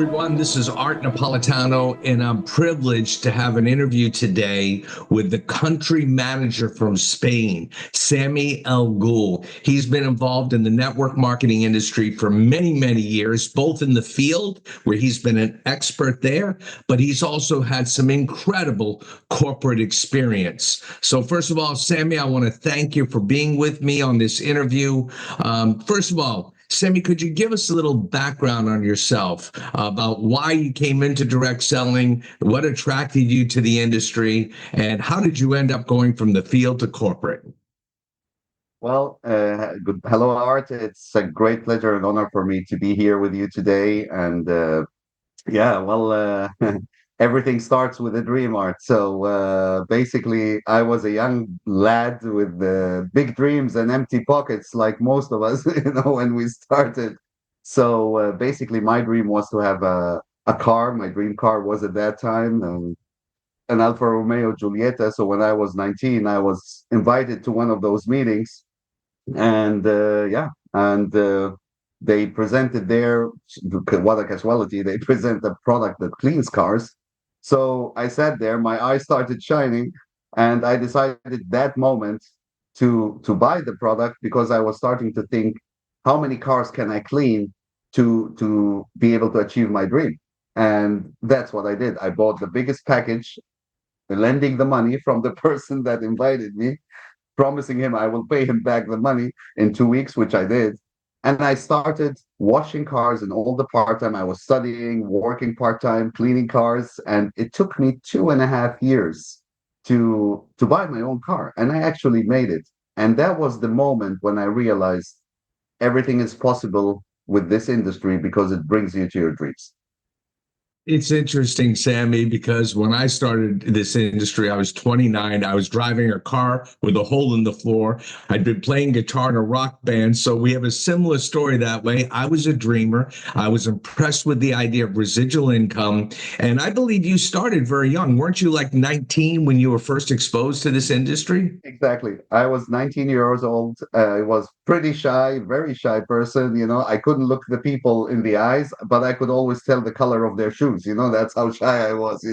everyone. This is Art Napolitano, and I'm privileged to have an interview today with the country manager from Spain, Sammy El Ghoul. He's been involved in the network marketing industry for many, many years, both in the field, where he's been an expert there, but he's also had some incredible corporate experience. So, first of all, Sammy, I want to thank you for being with me on this interview. First of all, Sammy, could you give us a little background on yourself about why you came into direct selling, what attracted you to the industry, and how did you end up going from the field to corporate? Well, good. Hello, Art. It's a great pleasure and honor for me to be here with you today. And yeah, well, everything starts with a dream, Art. So basically, I was a young lad with big dreams and empty pockets, like most of us, when we started. So basically, my dream was to have a car. My dream car was at that time an Alfa Romeo Giulietta. So when I was 19, I was invited to one of those meetings and yeah, and they presented their what a casualty. They present a product that cleans cars. So I sat there, my eyes started shining, and I decided that moment to buy the product because I was starting to think, how many cars can I clean to be able to achieve my dream? And that's what I did. I bought the biggest package, lending the money from the person that invited me, promising him I will pay him back the money in 2 weeks, which I did. And I started washing cars and all the part time. I was studying, working part time, cleaning cars, and it took me 2.5 years to buy my own car. And I actually made it. And that was the moment when I realized everything is possible with this industry because it brings you to your dreams. It's interesting, Sammy, because when I started this industry, I was 29. I was driving a car with a hole in the floor. I'd been playing guitar in a rock band. So we have a similar story that way. I was a dreamer. I was impressed with the idea of residual income. And I believe you started very young. Weren't you like 19 when you were first exposed to this industry? Exactly. I was 19 years old. I was pretty shy, very shy person. I couldn't look the people in the eyes, but I could always tell the color of their shoes. That's how shy I was.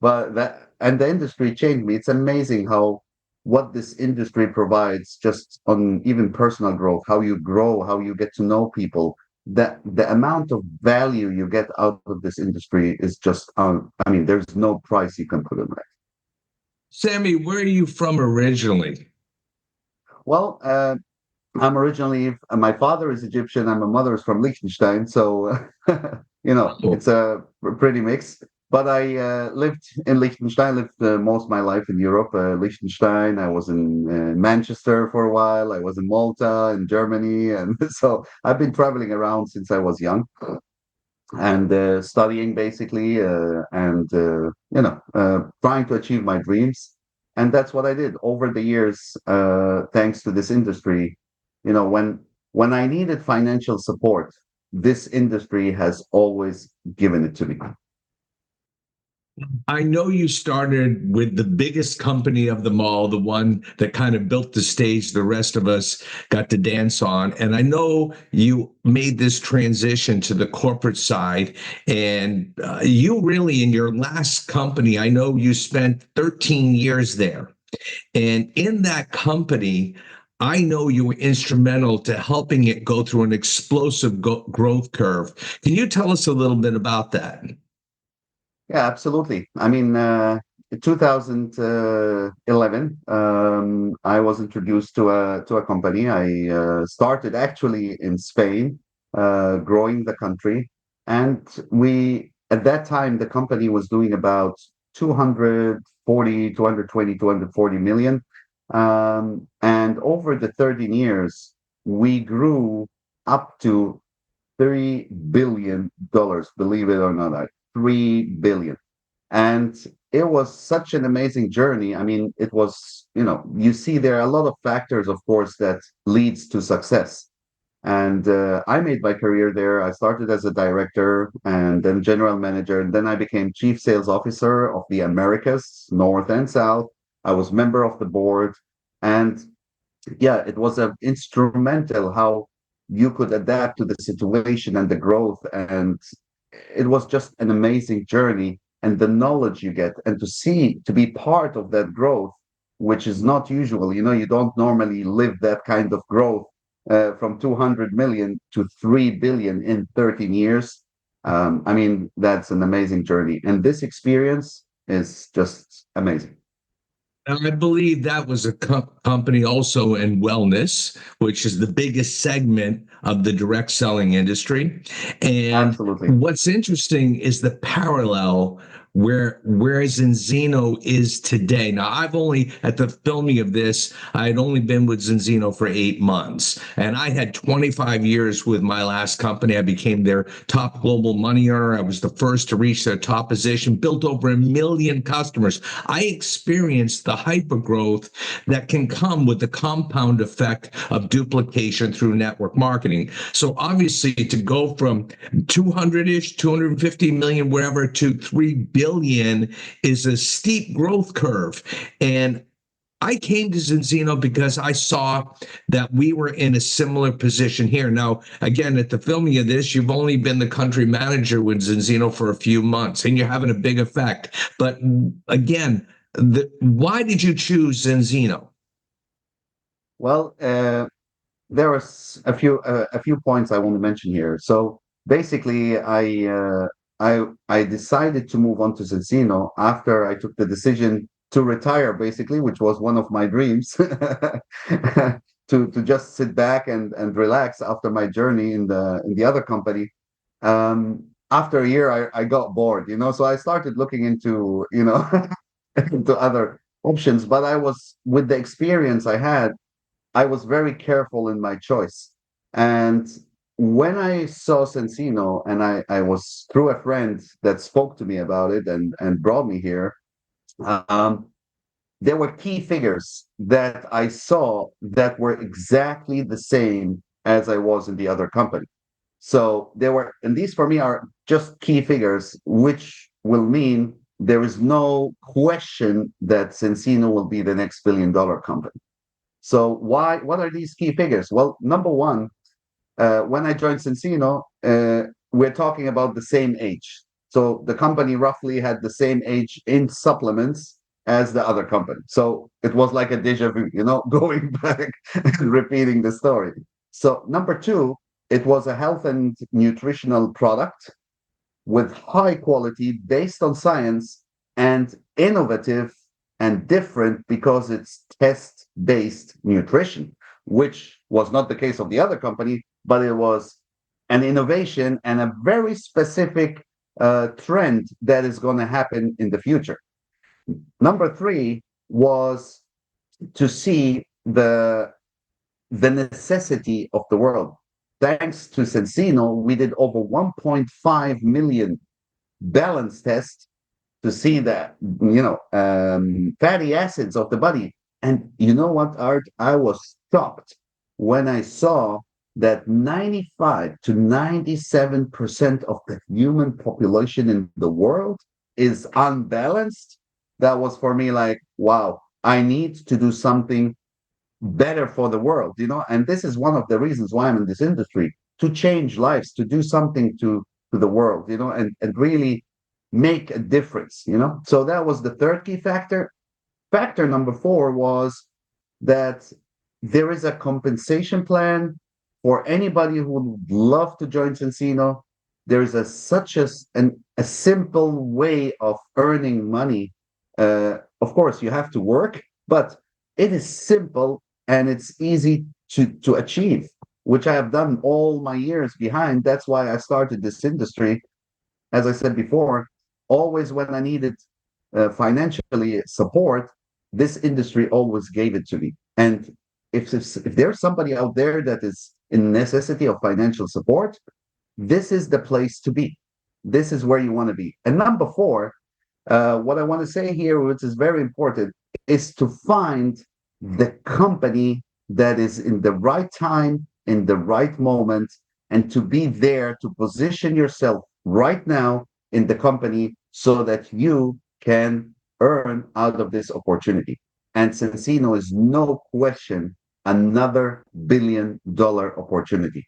But that and the industry changed me. It's amazing how what this industry provides just on even personal growth, how you grow, how you get to know people. That the amount of value you get out of this industry is just I mean, there's no price you can put on that. Sammy, where are you from originally? Well, I'm originally, my father is Egyptian and my mother is from Liechtenstein. So, Oh, it's a pretty mixed. But I lived in Liechtenstein, lived most of my life in Europe. Liechtenstein, I was in Manchester for a while. I was in Malta, in Germany. And so I've been traveling around since I was young and studying basically and trying to achieve my dreams. And that's what I did over the years, thanks to this industry. When I needed financial support, this industry has always given it to me. I know you started with the biggest company of them all, the one that kind of built the stage the rest of us got to dance on. And I know you made this transition to the corporate side. And you really, in your last company, I know you spent 13 years there. And in that company, I know you were instrumental to helping it go through an explosive growth curve. Can you tell us a little bit about that? Yeah, absolutely. I mean, 2011, I was introduced to a company. I started actually in Spain, growing the country, and we at that time the company was doing about 240, 220, 240 million, and over the 13 years, we grew up to $3 billion, believe it or not. 3 billion. And it was such an amazing journey. I mean, it was, you see there are a lot of factors, of course, that leads to success. And I made my career there. I started as a director and then general manager, and then I became chief sales officer of the Americas, North and South. I was member of the board, and yeah, it was instrumental how you could adapt to the situation and the growth. And it was just an amazing journey, and the knowledge you get, and to be part of that growth, which is not usual. You don't normally live that kind of growth, from 200 million to 3 billion in 13 years. I mean, that's an amazing journey. And this experience is just amazing. And I believe that was a company also in wellness, which is the biggest segment of the direct selling industry. And Absolutely. what's interesting is the parallel where Zinzino is today. Now, I've only at the filming of this, I had only been with Zinzino for 8 months, and I had 25 years with my last company. I became their top global money earner. I was the first to reach their top position, built over 1 million customers. I experienced the hyper growth that can come with the compound effect of duplication through network marketing. So obviously to go from 200-ish, 250 million, wherever, to 3 billion is a steep growth curve. And I came to Zinzino because I saw that we were in a similar position here. Now, again, at the filming of this, you've only been the country manager with Zinzino for a few months, and you're having a big effect. But again, why did you choose Zinzino? Well, there are a few points I want to mention here. So basically, I decided to move on to Zinzino after I took the decision to retire, basically, which was one of my dreams, to just sit back and relax after my journey in the other company. After a year, I got bored, so I started looking into into other options. But I was with the experience I had, I was very careful in my choice. And when I saw Sensino, and I was through a friend that spoke to me about it and brought me here, um, there were key figures that I saw that were exactly the same as I was in the other company. So there were, and these for me are just key figures, which will mean there is no question that Sensino will be the next billion-dollar company. So why? What are these key figures? Well, number one, when I joined Cincino, we're talking about the same age. So the company roughly had the same age in supplements as the other company. So it was like a deja vu, going back and repeating the story. So number two, it was a health and nutritional product with high quality based on science, and innovative and different because it's test based nutrition, which was not the case of the other company, but it was an innovation and a very specific trend that is going to happen in the future. Number three was to see the necessity of the world. Thanks to Sensino, we did over 1.5 million balance tests to see that fatty acids of the body. And you know what, Art? I was shocked when I saw that 95 to 97% of the human population in the world is unbalanced. That was for me like, wow, I need to do something better for the world, and this is one of the reasons why I'm in this industry, to change lives, to do something to the world, and really make a difference, so that was the third key factor. Factor number four was that there is a compensation plan for anybody who would love to join Cincino. There is a simple way of earning money. Of course, you have to work, but it is simple and it's easy to achieve, which I have done all my years behind. That's why I started this industry. As I said before, always when I needed financially support, this industry always gave it to me. And if there's somebody out there that is in necessity of financial support, this is the place to be. This is where you want to be. And number four, what I want to say here, which is very important, is to find the company that is in the right time, in the right moment, and to be there to position yourself right now in the company so that you can earn out of this opportunity. And Sensino is no question another $1 billion opportunity.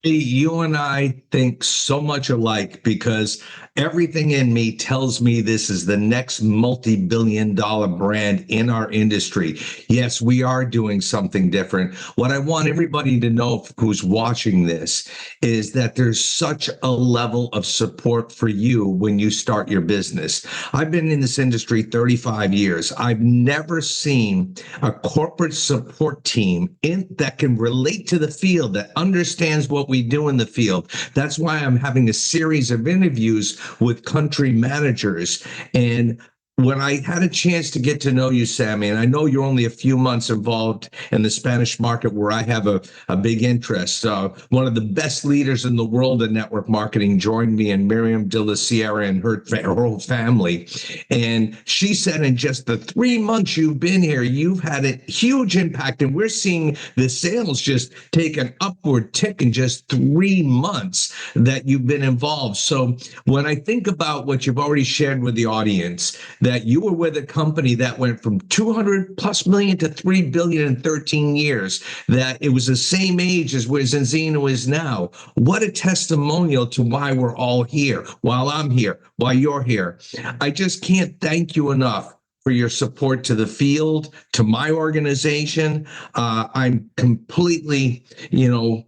You and I think so much alike because everything in me tells me this is the next multi-billion-dollar brand in our industry. Yes, we are doing something different. What I want everybody to know who's watching this is that there's such a level of support for you when you start your business. I've been in this industry 35 years. I've never seen a corporate support team that can relate to the field, that understands what we do in the field. That's why I'm having a series of interviews with country managers. And when I had a chance to get to know you, Sammy, and I know you're only a few months involved in the Spanish market where I have a big interest. One of the best leaders in the world in network marketing joined me, and Miriam de la Sierra and her whole family. And she said in just the 3 months you've been here, you've had a huge impact. And we're seeing the sales just take an upward tick in just 3 months that you've been involved. So when I think about what you've already shared with the audience, that you were with a company that went from 200 plus million to 3 billion in 13 years, that it was the same age as where Zinzino is now. What a testimonial to why we're all here, while I'm here, while you're here. I just can't thank you enough for your support to the field, to my organization. I'm completely,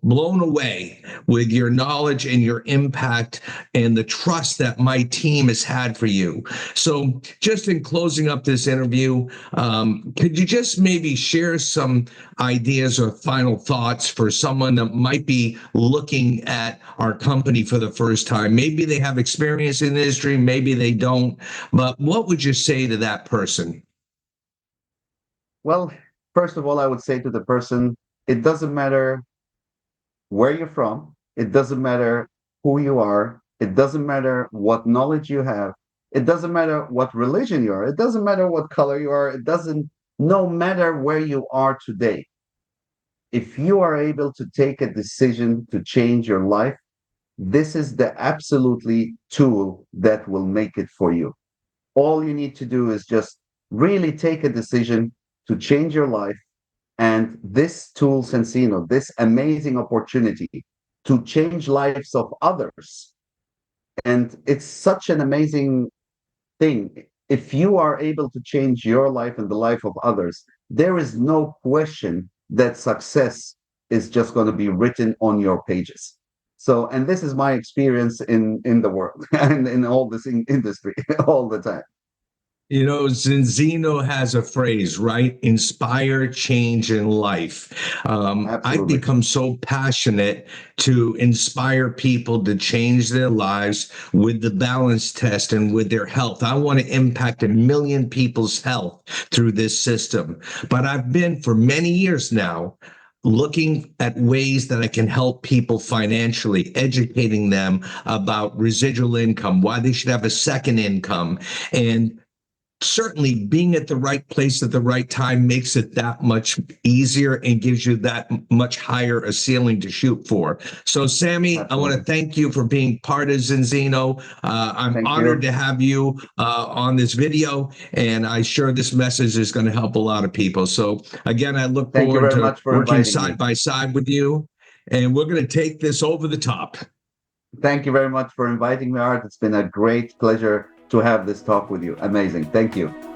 blown away with your knowledge and your impact and the trust that my team has had for you. So just in closing up this interview, could you just maybe share some ideas or final thoughts for someone that might be looking at our company for the first time? Maybe they have experience in the industry, maybe they don't, but what would you say to that person? Well, first of all, I would say to the person, it doesn't matter where you're from, it doesn't matter who you are, it doesn't matter what knowledge you have, it doesn't matter what religion you are, it doesn't matter what color you are, it doesn't, no matter where you are today. If you are able to take a decision to change your life, this is the absolutely tool that will make it for you. All you need to do is just really take a decision to change your life. And this tool, Sensino, this amazing opportunity to change lives of others. And it's such an amazing thing. If you are able to change your life and the life of others, there is no question that success is just going to be written on your pages. So, and this is my experience in the world and in all this industry all the time. Zinzino has a phrase, right? Inspire change in life. I've Absolutely. become so passionate to inspire people to change their lives with the balance test and with their health. I want to impact 1 million people's health through this system. But I've been for many years now looking at ways that I can help people financially, educating them about residual income, why they should have a second income. And certainly being at the right place at the right time makes it that much easier and gives you that much higher a ceiling to shoot for. So, Sammy, I want to Absolutely. thank you for being part of Zinzino. I'm Thank honored you. to have you on this video, and I'm sure this message is going to help a lot of people. So, again, I look Thank you forward very to much for working inviting me. side by side with you, and we're going to take this over the top. Thank you very much for inviting me, Art. It's been a great pleasure to have this talk with you. Amazing. Thank you.